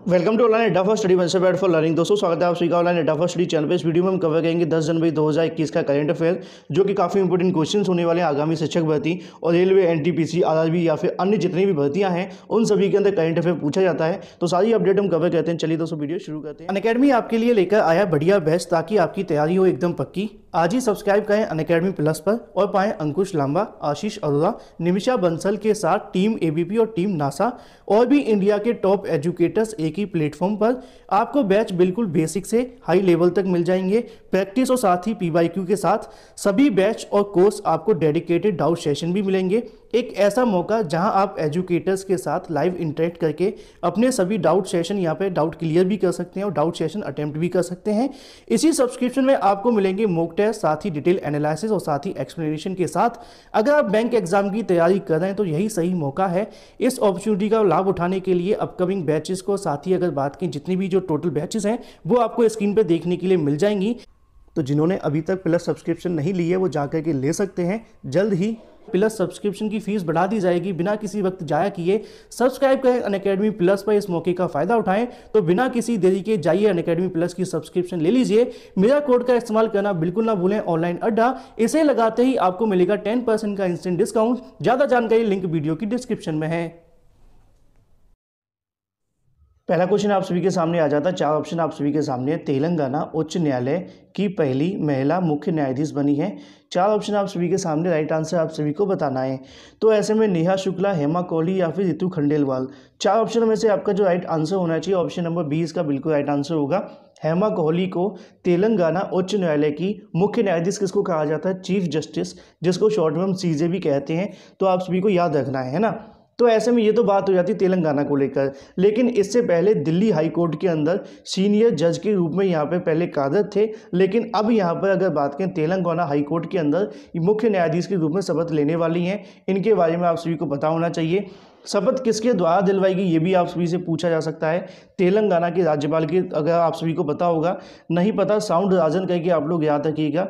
Welcome to online अड्डा for study one step for learning. दोस्तों स्वागत है आप सभी का ऑनलाइन अड्डा फॉर स्टडी चैनल पे। इस वीडियो में हम कवर करेंगे 10 जनवरी 2021 का करंट अफेयर, जो कि काफ़ी इंपॉर्टेंट क्वेश्चंस होने वाले हैं आगामी शिक्षक भर्ती और रेलवे, एनटीपीसी, आरआरबी या फिर अन्य जितनी भी भर्तियां हैं उन सभी के अंदर करंट अफेयर पूछा जाता है। तो सारी अपडेट हम कवर करते हैं। चलिए दोस्तों वीडियो शुरू करते हैं। अनअकैडमी आपके लिए लेकर आया बढ़िया बैच ताकि आपकी तैयारी हो एकदम पक्की। आज ही सब्सक्राइब करें अनअकैडमी प्लस पर और पाएं अंकुश लांबा, आशीष अरोरा, निमिषा बंसल के साथ टीम एबीपी और टीम नासा और भी इंडिया के टॉप एजुकेटर्स एक ही प्लेटफॉर्म पर। आपको बैच बिल्कुल बेसिक से हाई लेवल तक मिल जाएंगे, प्रैक्टिस और साथ ही पीवाईक्यू के साथ। सभी बैच और कोर्स आपको डेडिकेटेड डाउट सेशन भी मिलेंगे। एक ऐसा मौका जहां आप एजुकेटर्स के साथ लाइव इंटरेक्ट करके अपने सभी डाउट सेशन यहाँ पे डाउट क्लियर भी कर सकते हैं और डाउट सेशन अटेम्प्ट भी कर सकते हैं। इसी सब्सक्रिप्शन में आपको मिलेंगे मॉक टेस्ट, साथ ही डिटेल एनालिसिस और साथ ही एक्सप्लेनेशन के साथ। अगर आप बैंक एग्जाम की तैयारी कर रहे हैं तो यही सही मौका है इस अपॉर्चुनिटी का लाभ उठाने के लिए। अपकमिंग बैचेस को, साथ ही अगर बात की जितनी भी जो टोटल बैचेस हैं वो आपको स्क्रीन पर देखने के लिए मिल जाएंगी। तो जिन्होंने अभी तक प्लस सब्सक्रिप्शन नहीं ली है वो जाकर के ले सकते हैं। जल्द ही प्लस सब्सक्रिप्शन की फीस बढ़ा दी जाएगी। बिना किसी वक्त जाया किए सब्सक्राइब करें अनअकैडमी प्लस पर, इस मौके का फायदा उठाएं। तो बिना किसी देरी के जाइए अनअकैडमी प्लस की सब्सक्रिप्शन ले लीजिए। मेरा कोड का इस्तेमाल करना बिल्कुल ना भूलें, ऑनलाइन अड्डा। इसे लगाते ही आपको मिलेगा 10% का इंस्टेंट डिस्काउंट। ज़्यादा जानकारी लिंक वीडियो की डिस्क्रिप्शन में है। पहला क्वेश्चन आप सभी के सामने आ जाता है। 4 ऑप्शन आप सभी के सामने है। तेलंगाना उच्च न्यायालय की पहली महिला मुख्य न्यायाधीश बनी है। 4 ऑप्शन आप सभी के सामने, राइट आंसर आप सभी को बताना है। तो ऐसे में नेहा शुक्ला, हेमा कोहली या फिर रितु खंडेलवाल। 4 ऑप्शन में से आपका जो राइट आंसर होना चाहिए ऑप्शन नंबर 20 का बिल्कुल राइट आंसर होगा। हेमा कोहली को तेलंगाना उच्च न्यायालय की मुख्य न्यायाधीश किसको कहा जाता है? चीफ जस्टिस, जिसको शॉर्ट में हम सीजे भी कहते हैं। तो आप सभी को याद रखना है ना। तो ऐसे में ये तो बात हो जाती है तेलंगाना को लेकर, लेकिन इससे पहले दिल्ली हाई कोर्ट के अंदर सीनियर जज के रूप में यहाँ पे पहले कार्यरत थे। लेकिन अब यहाँ पर अगर बात करें तेलंगाना हाई कोर्ट के अंदर मुख्य न्यायाधीश के रूप में शपथ लेने वाली हैं। इनके बारे में आप सभी को पता होना चाहिए। शपथ किसके द्वारा दिलवाई गई ये भी आप सभी से पूछा जा सकता है। तेलंगाना के राज्यपाल की अगर आप सभी को पता होगा, नहीं पता साउंड राजन करके आप लोग याद रखिएगा।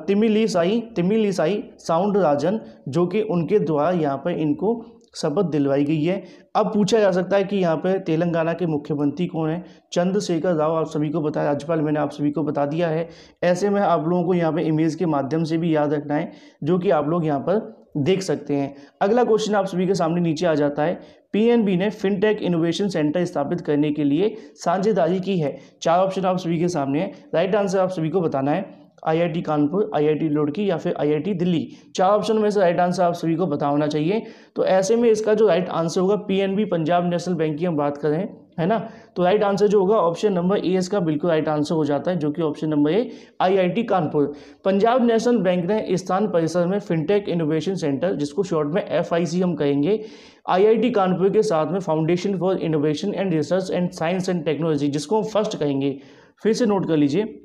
तिमिलिसाई साउंड राजन, जो कि उनके द्वारा यहाँ पर इनको शपथ दिलवाई गई है। अब पूछा जा सकता है कि यहाँ पर तेलंगाना के मुख्यमंत्री कौन है? चंद्रशेखर राव आप सभी को बताया, राज्यपाल मैंने आप सभी को बता दिया है। ऐसे में आप लोगों को यहाँ पे इमेज के माध्यम से भी याद रखना है, जो कि आप लोग यहाँ पर देख सकते हैं। अगला क्वेश्चन आप सभी के सामने नीचे आ जाता है। पीएनबी ने फिनटेक इनोवेशन सेंटर स्थापित करने के लिए साझेदारी की है। 4 ऑप्शन आप सभी के सामने है, राइट आंसर आप सभी को बताना है। आईआईटी कानपुर, आईआईटी रुड़की या फिर आईआईटी दिल्ली। 4 ऑप्शन में से राइट आंसर आप सभी को पता होना चाहिए। तो ऐसे में इसका जो राइट आंसर होगा, पीएनबी पंजाब नेशनल बैंक की हम बात करें, है ना। तो राइट आंसर जो होगा ऑप्शन नंबर ए इसका बिल्कुल राइट आंसर हो जाता है, जो कि ऑप्शन नंबर ए IIT Kanpur. Punjab national bank ने स्थान परिसर में फिनटेक इनोवेशन सेंटर, जिसको शॉर्ट में एफआईसी हम कहेंगे, आईआईटी कानपुर के साथ में foundation for innovation and research and science and technology, जिसको हम फर्स्ट कहेंगे। फिर से नोट कर लीजिए,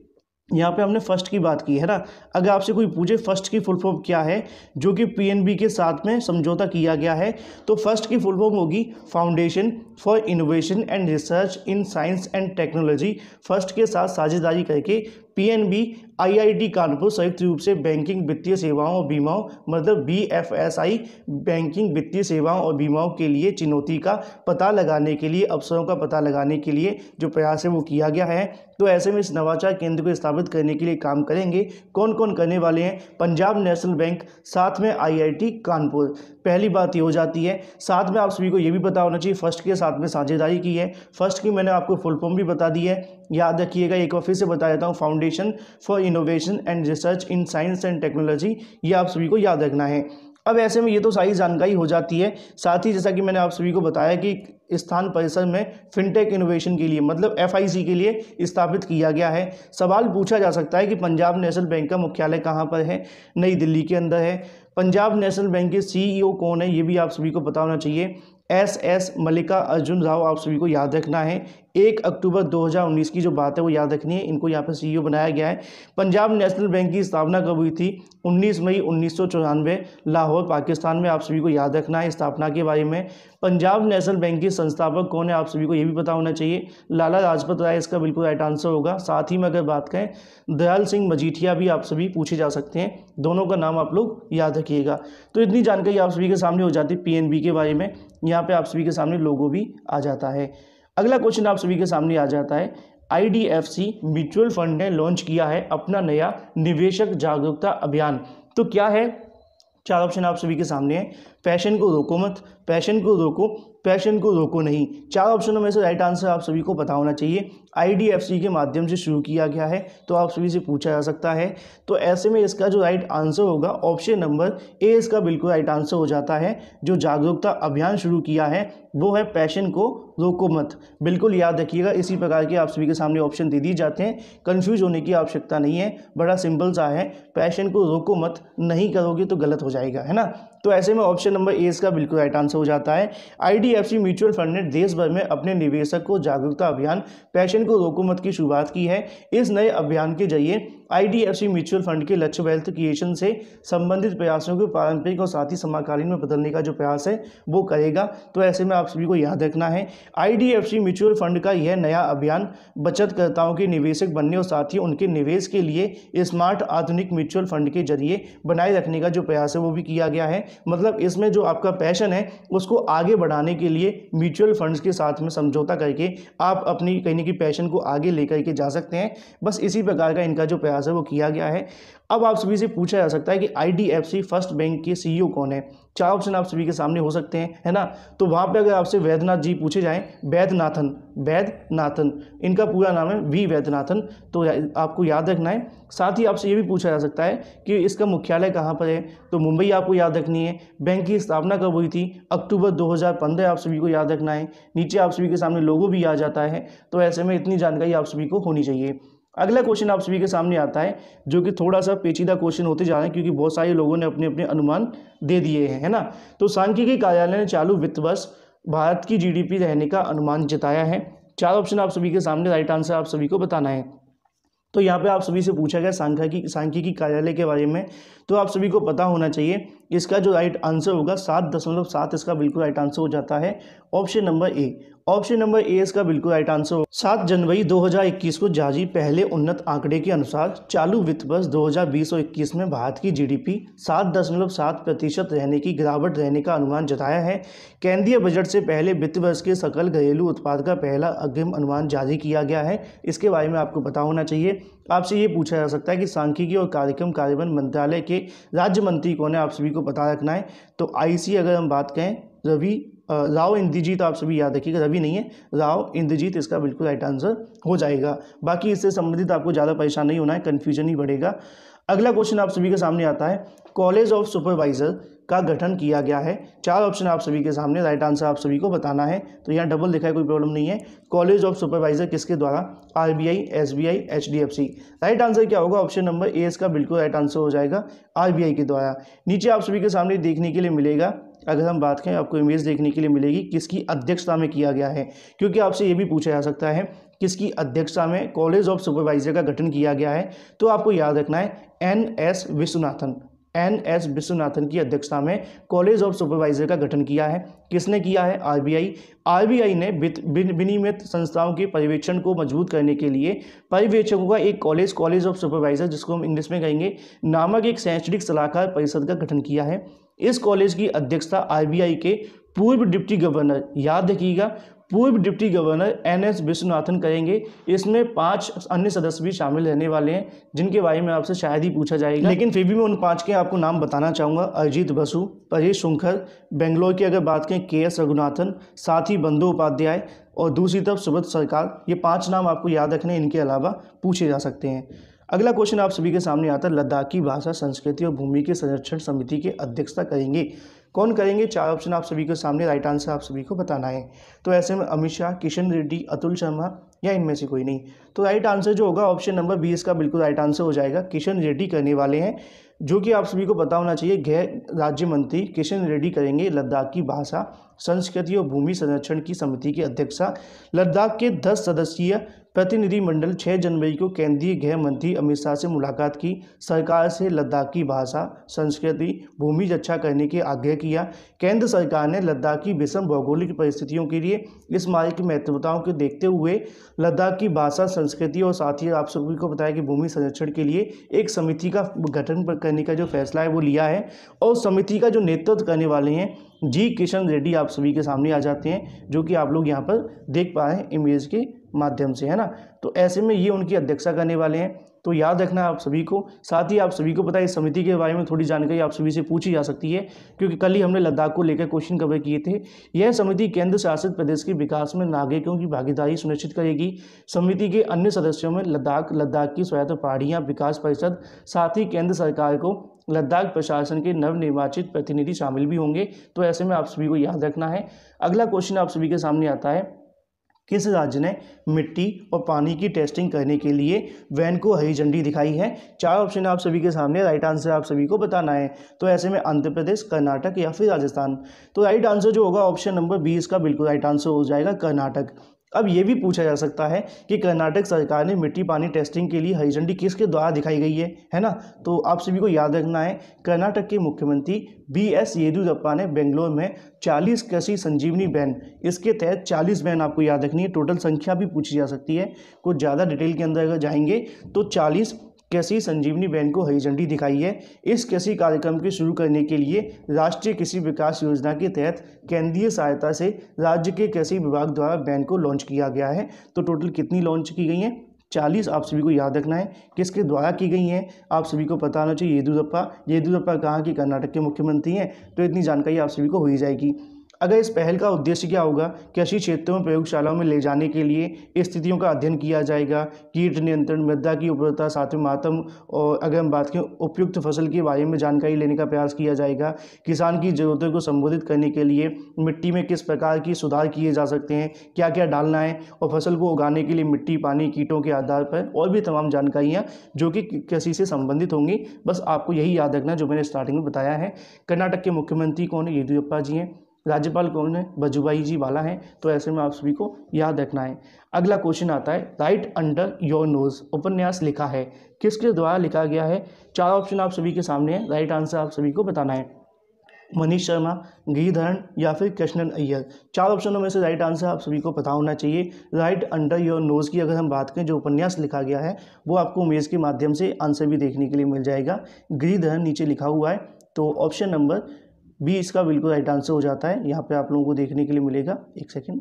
यहाँ पे हमने फर्स्ट की बात की है ना। अगर आपसे कोई पूछे फर्स्ट की फुल फॉर्म क्या है, जो कि पीएनबी के साथ में समझौता किया गया है, तो फर्स्ट की फुल फॉर्म होगी foundation for innovation and research in science and technology. First के साथ साझेदारी करके पीएनबी आईआईटी कानपुर संयुक्त रूप से बैंकिंग, वित्तीय सेवाओं और बीमाओं, मतलब बीएफएसआई, बैंकिंग, वित्तीय सेवाओं और बीमाओं के लिए चुनौती का पता लगाने के लिए, अवसरों का पता लगाने के लिए जो प्रयास है वो किया गया है। तो ऐसे में इस नवाचार केंद्र को स्थापित करने के लिए काम करेंगे। कौन कौन करने वाले हैं? पंजाब नेशनल बैंक, साथ में आईआईटी कानपुर। पहली बात ये हो जाती है। साथ में आप सभी को ये भी पता होना चाहिए फर्स्ट के साथ में साझेदारी की है। फर्स्ट की मैंने आपको फुल फॉर्म भी बता दी है, याद रखिएगा। एक बार फिर से बता देता हूँ, foundation for innovation and research in science and technology, ये आप सभी को याद रखना है। अब ऐसे में ये तो सारी जानकारी हो जाती है। साथ ही जैसा कि मैंने आप सभी को बताया कि स्थान परिसर में फिनटेक इनोवेशन के लिए, मतलब एफआईसी के लिए स्थापित किया गया है। सवाल पूछा जा सकता है कि पंजाब नेशनल बैंक का मुख्यालय कहाँ पर है? नई दिल्ली के अंदर है। पंजाब नेशनल बैंक के सीईओ कौन है, ये भी आप सभी को पता होना चाहिए। एस मल्लिका अर्जुन राव आप सभी को याद रखना है। 1 अक्टूबर 2019 की जो बात है वो याद रखनी है। इनको यहाँ पर सीईओ बनाया गया है। पंजाब नेशनल बैंक की स्थापना कब हुई थी? 19 मई 1994, लाहौर, पाकिस्तान में। आप सभी को याद रखना है स्थापना के बारे में। पंजाब नेशनल बैंक के संस्थापक कौन है, आप सभी को ये भी पता होना चाहिए। लाला लाजपत राय इसका बिल्कुल राइट आंसर होगा। साथ ही में अगर बात करें, दयाल सिंह मजीठिया भी आप सभी पूछे जा सकते हैं। दोनों का नाम आप लोग याद रखिएगा। तो इतनी जानकारी आप सभी के सामने हो जाती है पीएनबी के बारे में। यहाँ पे आप सभी के सामने लोगो भी आ जाता है। अगला क्वेश्चन आप सभी के सामने आ जाता है, IDFC म्यूचुअल फंड ने लॉन्च किया है अपना नया निवेशक जागरूकता अभियान। तो क्या है, चार ऑप्शन आप सभी के सामने है। पैशन को रोको मत, पैशन को रोको, पैशन को रोको नहीं। चार ऑप्शनों में से राइट आंसर आप सभी को पता होना चाहिए। IDFC के माध्यम से शुरू किया गया है, तो आप सभी से पूछा जा सकता है। तो ऐसे में इसका जो राइट आंसर होगा ऑप्शन नंबर ए इसका बिल्कुल राइट आंसर हो जाता है। जो जागरूकता अभियान शुरू किया है वो है पैशन को रोको मत। बिल्कुल याद रखिएगा, इसी प्रकार के आप सभी के सामने ऑप्शन दे दिए जाते हैं, कंफ्यूज होने की आवश्यकता नहीं है, बड़ा सिंपल सा है। पैशन को रोको मत, नहीं करोगे तो गलत हो जाएगा, है ना। तो ऐसे में ऑप्शन नंबर ए इसका बिल्कुल राइट आंसर हो जाता है। IDFC म्यूचुअल फंड ने देश भर में अपने निवेशक को जागरूकता अभियान पैशन को रोको मत की शुरुआत की है। इस नए अभियान के जरिए IDFC म्यूचुअल फंड के लक्ष्य वेल्थ क्रिएशन से संबंधित प्रयासों को पारंपरिक और साथ ही समकालीन में बदलने का जो प्रयास है वो करेगा। तो ऐसे में आप सभी को याद रखना है, IDFC म्यूचुअल फंड का यह नया अभियान बचतकर्ताओं के निवेशक बनने और साथ ही उनके निवेश के लिए स्मार्ट आधुनिक म्यूचुअल फंड के जरिए बनाए रखने का जो प्रयास है वो भी किया गया है। मतलब इसमें जो आपका पैशन है उसको आगे बढ़ाने के लिए म्यूचुअल फंड्स के साथ में समझौता करके आप अपनी कहीं ना कहीं पैशन को आगे लेकर के जा सकते हैं। बस इसी प्रकार का इनका जो प्रयास है वो किया गया है। अब आप सभी से पूछा जा सकता है कि IDFC फर्स्ट बैंक के CEO कौन है। चार ऑप्शन आप सभी के सामने हो सकते हैं, है ना। तो वहाँ पे अगर आपसे वैद्यनाथ जी पूछे जाएं, वैद्यनाथन, इनका पूरा नाम है V वैद्यनाथन, तो आपको याद रखना है। साथ ही आपसे ये भी पूछा जा सकता है कि इसका मुख्यालय कहाँ पर है, तो मुंबई आपको याद रखनी है। बैंक की स्थापना कब हुई थी, अक्टूबर 2015 आप सभी को याद रखना है। नीचे आप सभी के सामने लोगो भी आ जाता है। तो ऐसे में इतनी जानकारी आप सभी को होनी चाहिए। अगला क्वेश्चन आप सभी के सामने आता है जो कि थोड़ा सा पेचीदा क्वेश्चन होते जा रहे हैं, क्योंकि बहुत सारे लोगों ने अपने अपने अनुमान दे दिए हैं, है ना। तो सांख्यिकी कार्यालय ने चालू वित्त वर्ष भारत की GDP रहने का अनुमान जताया है। चार ऑप्शन आप सभी के सामने, राइट आंसर आप सभी को बताना है। तो यहाँ पे आप सभी से पूछा गया सांख्यिकी कार्यालय के बारे में, तो आप सभी को पता होना चाहिए। इसका जो राइट आंसर होगा 7.7 इसका बिल्कुल राइट आंसर हो जाता है। Option number A, option number A इसका बिल्कुल राइट आंसर हो। 7 जनवरी 2021 को जारी पहले उन्नत आंकड़े के अनुसार चालू वित्त वर्ष 2020 और 21 में भारत की GDP 7.7% रहने की गिरावट रहने का अनुमान जताया है। केंद्रीय बजट से पहले वित्त वर्ष के सकल घरेलू उत्पाद का पहला अग्रिम अनुमान जारी किया गया है। इसके बारे में आपको पता होना चाहिए। आपसे ये पूछा जा सकता है कि सांख्यिकी और कार्यक्रम कार्यान्वयन मंत्रालय के राज्य मंत्री कौन है, आप सभी को पता रखना है। तो IC अगर हम बात करें राव इंद्रजीत, आप सभी याद रखिएगा, रवि नहीं है, राव इंद्रजीत इसका बिल्कुल राइट आंसर हो जाएगा। बाकी इससे संबंधित आपको ज़्यादा परेशान नहीं होना है, कन्फ्यूजन ही बढ़ेगा। अगला क्वेश्चन आप सभी के सामने आता है, कॉलेज ऑफ सुपरवाइजर का गठन किया गया है। चार ऑप्शन आप सभी के सामने, राइट आंसर आप सभी को बताना है। तो यहाँ डबल लिखा है, कोई प्रॉब्लम नहीं है। कॉलेज ऑफ सुपरवाइजर किसके द्वारा, RBI, SBI, HDFC। Right answer क्या होगा, ऑप्शन नंबर ए इसका बिल्कुल राइट आंसर हो जाएगा, RBI के द्वारा। नीचे आप सभी के सामने देखने के लिए मिलेगा, अगर हम बात करें आपको इमेज देखने के लिए मिलेगी किसकी अध्यक्षता में किया गया है, क्योंकि आपसे ये भी पूछा जा सकता है किसकी अध्यक्षता में कॉलेज ऑफ सुपरवाइजर का गठन किया गया है। तो आपको याद रखना है NS विश्वनाथन की अध्यक्षता में कॉलेज ऑफ सुपरवाइजर का गठन किया है। किसने किया है, RBI ने विनियमित संस्थाओं के पर्यवेक्षण को मजबूत करने के लिए पर्यवेक्षकों का एक कॉलेज ऑफ सुपरवाइजर, जिसको हम इंग्लिश में कहेंगे, नामक एक शैक्षणिक सलाहकार परिषद का गठन किया है। इस कॉलेज की अध्यक्षता RBI के पूर्व डिप्टी गवर्नर, याद रखिएगा, पूर्व डिप्टी गवर्नर NS विश्वनाथन करेंगे। इसमें 5 अन्य सदस्य भी शामिल रहने वाले हैं, जिनके बारे में आपसे शायद ही पूछा जाएगा, लेकिन फिर भी मैं उन 5 के आपको नाम बताना चाहूँगा। अरिजीत बसु, परेश शुंकर, बेंगलोर की अगर बात करें KS रघुनाथन, साथ ही बंदोपाध्याय, और दूसरी तरफ सुब्रत सरकार। ये 5 नाम आपको याद रखने, इनके अलावा पूछे जा सकते हैं। अगला क्वेश्चन आप सभी के सामने आता है, लद्दाखी भाषा, संस्कृति और भूमि के संरक्षण समिति की अध्यक्षता करेंगे, कौन करेंगे। चार ऑप्शन आप सभी के सामने, राइट आंसर आप सभी को बताना है। तो ऐसे में अमित शाह, किशन रेड्डी, अतुल शर्मा या इनमें से कोई नहीं। तो राइट आंसर जो होगा ऑप्शन नंबर बी इसका बिल्कुल राइट आंसर हो जाएगा, किशन रेड्डी करने वाले हैं, जो कि आप सभी को पता होना चाहिए। गृह राज्य मंत्री किशन रेड्डी करेंगे लद्दाख की भाषा, संस्कृति और भूमि संरक्षण की समिति की अध्यक्षता। लद्दाख के 10 सदस्यीय प्रतिनिधिमंडल 6 जनवरी को केंद्रीय गृह मंत्री अमित शाह से मुलाकात की। सरकार से लद्दाख की भाषा, संस्कृति, भूमि रक्षा करने के आग्रह किया। केंद्र सरकार ने लद्दाख की विषम भौगोलिक परिस्थितियों के लिए इस मार्ग की महत्वताओं को देखते हुए लद्दाख की भाषा, संस्कृति और साथ ही आप सभी को बताया कि भूमि संरक्षण के लिए एक समिति का गठन करने का जो फैसला है वो लिया है। और समिति का जो नेतृत्व करने वाले हैं जी किशन रेड्डी आप सभी के सामने आ जाते हैं, जो कि आप लोग यहाँ पर देख पा रहे हैं इमेज के माध्यम से, है ना। तो ऐसे में ये उनकी अध्यक्षता करने वाले हैं, तो याद रखना है आप सभी को। साथ ही आप सभी को पता है इस समिति के बारे में थोड़ी जानकारी आप सभी से पूछी जा सकती है, क्योंकि कल ही हमने लद्दाख को लेकर क्वेश्चन कवर किए थे। यह समिति केंद्र शासित प्रदेश के विकास में नागरिकों की भागीदारी सुनिश्चित करेगी। समिति के अन्य सदस्यों में लद्दाख की स्वायत्त पहाड़ियाँ विकास परिषद, साथ ही केंद्र सरकार को लद्दाख प्रशासन के नवनिर्वाचित प्रतिनिधि शामिल भी होंगे। तो ऐसे में आप सभी को याद रखना है। अगला क्वेश्चन आप सभी के सामने आता है, किस राज्य ने मिट्टी और पानी की टेस्टिंग करने के लिए वैन को हरी झंडी दिखाई है? 4 ऑप्शन आप सभी के सामने, राइट आंसर आप सभी को बताना है। तो ऐसे में आंध्र प्रदेश, कर्नाटक या फिर राजस्थान। तो राइट आंसर जो होगा ऑप्शन नंबर 20 का बिल्कुल राइट आंसर हो जाएगा, कर्नाटक। अब ये भी पूछा जा सकता है कि कर्नाटक सरकार ने मिट्टी पानी टेस्टिंग के लिए हरी झंडी किसके द्वारा दिखाई गई है ना। तो आप सभी को याद रखना है, कर्नाटक के मुख्यमंत्री BS येदियुरप्पा ने बेंगलोर में 40 कृषि संजीवनी वैन, इसके तहत 40 वैन आपको याद रखनी है। टोटल संख्या भी पूछी जा सकती है, कुछ ज़्यादा डिटेल के अंदर अगर जाएंगे तो 40 कृषि संजीवनी वैन को हरी झंडी दिखाई है। इस कृषि कार्यक्रम के शुरू करने के लिए राष्ट्रीय कृषि विकास योजना के तहत केंद्रीय सहायता से राज्य के कृषि विभाग द्वारा वैन को लॉन्च किया गया है। तो टोटल कितनी लॉन्च की गई हैं? 40 आप सभी को याद रखना है। किसके द्वारा की गई हैं आप सभी को पता होना चाहिए, येदियुरप्पा कहाँ के? कर्नाटक के मुख्यमंत्री हैं। तो इतनी जानकारी आप सभी को हो ही जाएगी। अगर इस पहल का उद्देश्य क्या होगा? कृषि क्षेत्रों में प्रयोगशालाओं में ले जाने के लिए स्थितियों का अध्ययन किया जाएगा, कीट नियंत्रण, मृदा की उर्वरता, साथ में मातम, और अगर हम बात करें उपयुक्त फसल के बारे में जानकारी लेने का प्रयास किया जाएगा। किसान की ज़रूरतों को संबोधित करने के लिए मिट्टी में किस प्रकार की सुधार किए जा सकते हैं, क्या क्या डालना है, और फसल को उगाने के लिए मिट्टी, पानी, कीटों के आधार पर और भी तमाम जानकारियाँ जो कि कृषि से संबंधित होंगी। बस आपको यही याद रखना जो मैंने स्टार्टिंग में बताया है। कर्नाटक के मुख्यमंत्री कौन है? येदियुरप्पा जी हैं। राज्यपाल कौन है? वजुभाई जी वाला हैं। तो ऐसे में आप सभी को याद रखना है। अगला क्वेश्चन आता है, राइट अंडर योर नोज उपन्यास लिखा है, किसके द्वारा लिखा गया है? 4 ऑप्शन आप सभी के सामने है, राइट आंसर आप सभी को बताना है। मनीष शर्मा, गिरिधरन या फिर कृष्णन अय्यर। 4 ऑप्शनों में से राइट आंसर आप सभी को पता होना चाहिए। राइट अंडर योर नोज की अगर हम बात करें, जो उपन्यास लिखा गया है वो आपको इमेज के माध्यम से आंसर भी देखने के लिए मिल जाएगा। गिरिधरन नीचे लिखा हुआ है। तो ऑप्शन नंबर बी इसका बिल्कुल राइट आंसर हो जाता है। यहाँ पे आप लोगों को देखने के लिए मिलेगा, एक सेकंड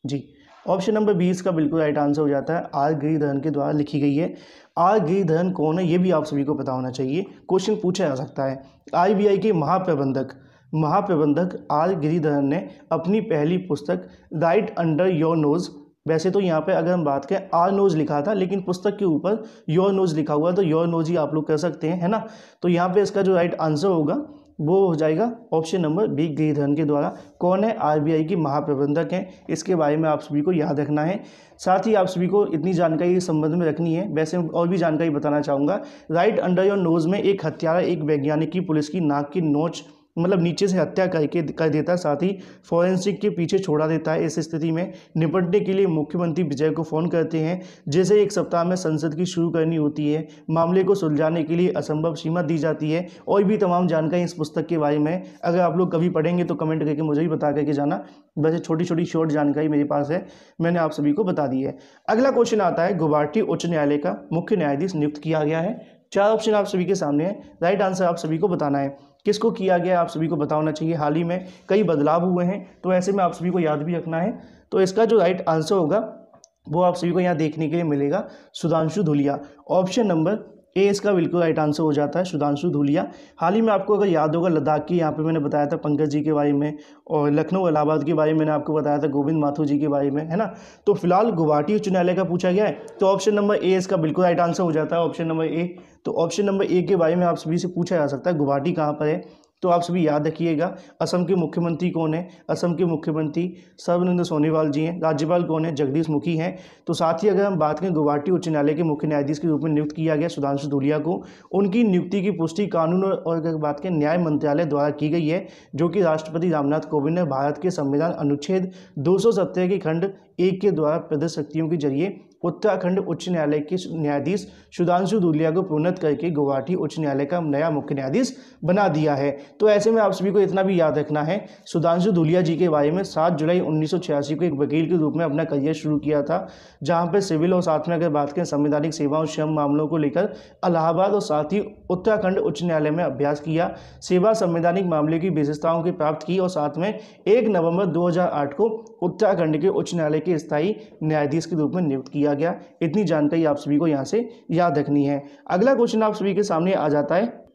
जी। ऑप्शन नंबर 20 का बिल्कुल राइट आंसर हो जाता है। आर गिरिधरन के द्वारा लिखी गई है। आर गिरिधरन कौन है ये भी आप सभी को पता होना चाहिए, क्वेश्चन पूछा जा सकता है। RBI के महाप्रबंधक आर गिरिधरन ने अपनी पहली पुस्तक राइट अंडर योर नोज, वैसे तो यहाँ पे अगर हम बात करें आर नोज लिखा था, लेकिन पुस्तक के ऊपर योर नोज लिखा हुआ, तो योर नोज ही आप लोग कर सकते हैं, है ना। तो यहाँ पे इसका जो राइट आंसर होगा वो हो जाएगा ऑप्शन नंबर बी, गिरिधरन के द्वारा। कौन है? RBI की महाप्रबंधक हैं, इसके बारे में आप सभी को याद रखना है। साथ ही आप सभी को इतनी जानकारी इस संबंध में रखनी है। वैसे और भी जानकारी बताना चाहूँगा। राइट अंडर योर नोज में एक हत्यारा एक वैज्ञानिक की पुलिस की नाक की नोच मतलब नीचे से हत्या कर देता है, साथ ही फॉरेंसिक के पीछे छोड़ा देता है। इस स्थिति में निपटने के लिए मुख्यमंत्री विजय को फ़ोन करते हैं, जैसे 1 सप्ताह में संसद की शुरू करनी होती है। मामले को सुलझाने के लिए असंभव सीमा दी जाती है। और भी तमाम जानकारी इस पुस्तक के बारे में अगर आप लोग कभी पढ़ेंगे तो कमेंट करके मुझे भी बता करके जाना। वैसे छोटी छोटी शॉर्ट जानकारी मेरे पास है, मैंने आप सभी को बता दी है। अगला क्वेश्चन आता है, गुवाहाटी उच्च न्यायालय का मुख्य न्यायाधीश नियुक्त किया गया है। 4 ऑप्शन आप सभी के सामने है, राइट आंसर आप सभी को बताना है। किसको किया गया है आप सभी को पता होना चाहिए। हाल ही में कई बदलाव हुए हैं, तो ऐसे में आप सभी को याद भी रखना है। तो इसका जो राइट आंसर होगा वो आप सभी को यहाँ देखने के लिए मिलेगा, Sudhanshu Dhulia. Option number A इसका बिल्कुल राइट आंसर हो जाता है, सुधांशु धूलिया। हाल ही में आपको अगर याद होगा लद्दाख की यहाँ पे मैंने बताया था पंकज जी के बारे में, और लखनऊ इलाहाबाद के बारे में मैंने आपको बताया था गोविंद माथुर जी के बारे में, है ना। तो फिलहाल गुवाहाटी उच्च न्यायालय का पूछा गया है, तो ऑप्शन नंबर ए इसका बिल्कुल राइट आंसर हो जाता है, ऑप्शन नंबर ए। तो ऑप्शन नंबर ए के बारे में आप सभी से पूछा जा सकता है गुवाहाटी कहाँ पर है, तो आप सभी याद रखिएगा। असम के मुख्यमंत्री कौन है? असम के मुख्यमंत्री सर्बानंद सोनोवाल जी हैं। राज्यपाल कौन है? जगदीश मुखी हैं। तो साथ ही अगर हम बात करें गुवाहाटी उच्च न्यायालय के मुख्य न्यायाधीश के रूप में नियुक्त किया गया सुधांशु धूलिया को, उनकी नियुक्ति की पुष्टि कानून और अगर बात करें न्याय मंत्रालय द्वारा की गई है, जो कि राष्ट्रपति रामनाथ कोविंद ने भारत के संविधान अनुच्छेद 270 के खंड 1 के द्वारा प्रदत्त शक्तियों के जरिए उत्तराखंड उच्च न्यायालय के न्यायाधीश सुधांशु धूलिया को प्रोन्नत करके गुवाहाटी उच्च न्यायालय का नया मुख्य न्यायाधीश बना दिया है। तो ऐसे में आप सभी को इतना भी याद रखना है, सुधांशु धूलिया जी के बारे में 7 जुलाई 1986 को एक वकील के रूप में अपना करियर शुरू किया था, जहां पर सिविल और साथ में अगर बात करें संवैधानिक सेवा और श्रम मामलों को लेकर इलाहाबाद और साथ ही उत्तराखंड उच्च न्यायालय में अभ्यास किया, सेवा संवैधानिक मामले की विशेषताओं की प्राप्त की और साथ में 1 नवंबर 2008 को उत्तराखंड के उच्च न्यायालय के स्थायी न्यायाधीश के रूप में नियुक्त किया गया। इतनी जानकारी आप सभी को यहाँ से याद रखनी है। अगला क्वेश्चन आप सभी के सामने आ जाता है।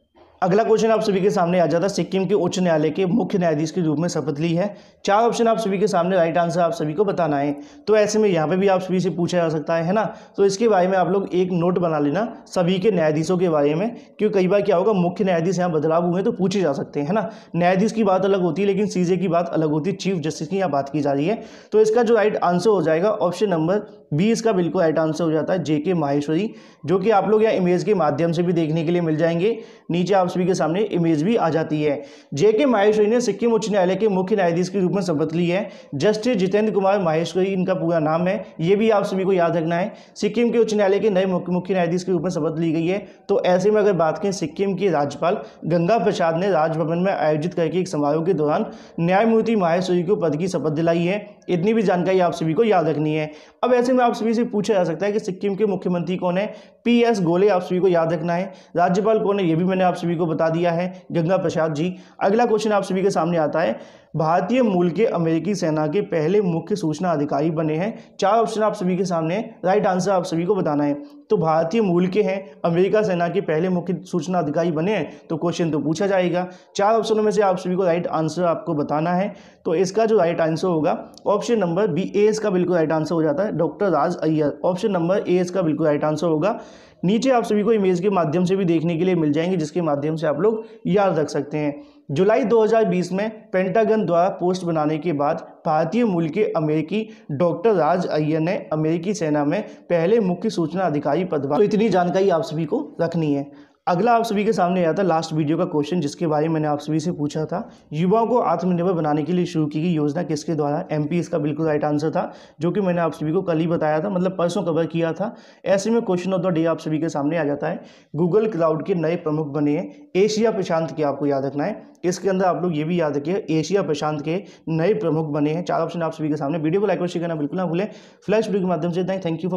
सिक्किम के उच्च न्यायालय के मुख्य न्यायाधीश के रूप में शपथ ली है। 4 ऑप्शन आप सभी के सामने, राइट आंसर आप सभी को बताना है। तो ऐसे में यहाँ पे भी आप सभी से पूछा जा सकता है ना, तो इसके बारे में आप लोग एक नोट बना लेना सभी के न्यायाधीशों के बारे में, क्योंकि कई बार क्या होगा मुख्य न्यायाधीश यहाँ बदलाव हुए तो पूछे जा सकते हैं, है ना। न्यायाधीश की बात अलग होती है लेकिन सीजे की बात अलग होती है, चीफ जस्टिस की यहाँ बात की जा रही है। तो इसका जो राइट आंसर हो जाएगा ऑप्शन नंबर बी, इसका बिल्कुल राइट आंसर हो जाता है जेके माहेश्वरी, जो कि आप लोग यहाँ इमेज के माध्यम से भी देखने के लिए मिल जाएंगे। नीचे आप सभी के सामने इमेज भी आ जाती है। जेके माहेश्वरी ने सिक्किम उच्च न्यायालय के मुख्य न्यायाधीश के रूप में शपथ ली है। जस्टिस जितेंद्र कुमार माहेश्वरी इनका पूरा नाम है, ये भी आप सभी को याद रखना है। सिक्किम के उच्च न्यायालय के नए मुख्य न्यायाधीश के रूप में शपथ ली गई है। तो ऐसे में अगर बात करें, सिक्किम के राज्यपाल गंगा प्रसाद ने राजभवन में आयोजित करके एक समारोह के दौरान न्यायमूर्ति माहेश्वरी को पद की शपथ दिलाई है। इतनी भी जानकारी आप सभी को याद रखनी है। अब ऐसे में आप सभी से पूछा जा सकता है कि सिक्किम के मुख्यमंत्री कौन है, पीएस गोले, आप सभी को याद रखना है। राज्यपाल कौन है, ये भी मैंने आप सभी को बता दिया है, गंगा प्रसाद जी। अगला क्वेश्चन आप सभी के सामने आता है, भारतीय मूल के अमेरिकी सेना के पहले मुख्य सूचना अधिकारी बने हैं। 4 ऑप्शन आप सभी के सामने, राइट आंसर आप सभी को बताना है। तो भारतीय मूल के हैं, अमेरिका सेना के पहले मुख्य सूचना अधिकारी बने हैं, तो क्वेश्चन तो पूछा जाएगा। 4 ऑप्शनों में से आप सभी को राइट आंसर आपको बताना है। तो इसका जो राइट आंसर होगा ऑप्शन नंबर बी, ए इसका बिल्कुल राइट आंसर हो जाता है, doctor Raj Iyer. Option number A इसका बिल्कुल राइट आंसर होगा। नीचे आप सभी को इमेज के माध्यम से भी देखने के लिए मिल जाएंगे, जिसके माध्यम से आप लोग याद रख सकते हैं। जुलाई 2020 में पेंटागन द्वारा पोस्ट बनाने के बाद भारतीय मूल के अमेरिकी डॉक्टर राज अय्यर ने अमेरिकी सेना में पहले मुख्य सूचना अधिकारी पदभार। तो इतनी जानकारी आप सभी को रखनी है। अगला आप सभी के सामने आया था लास्ट वीडियो का क्वेश्चन, जिसके बारे में मैंने आप सभी से पूछा था, युवाओं को आत्मनिर्भर बनाने के लिए शुरू की गई योजना किसके द्वारा। एमपी इसका बिल्कुल राइट आंसर था, जो कि मैंने आप सभी को कल ही बताया था, मतलब परसों कवर किया था। ऐसे में क्वेश्चन ऑफ द डे आप सभी के सामने आ जाता है, गूगल क्लाउड के नए प्रमुख बने हैं एशिया प्रशांत के, आपको याद रखना है। इसके अंदर आप लोग ये भी याद रखिए, एशिया प्रशांत के नए प्रमुख बने हैं। 4 ऑप्शन आप सभी के सामने। वीडियो को लाइक और शेयर करना बिल्कुल ना भूलें। फ्लैश वीडियो के माध्यम से थैंक यू फॉर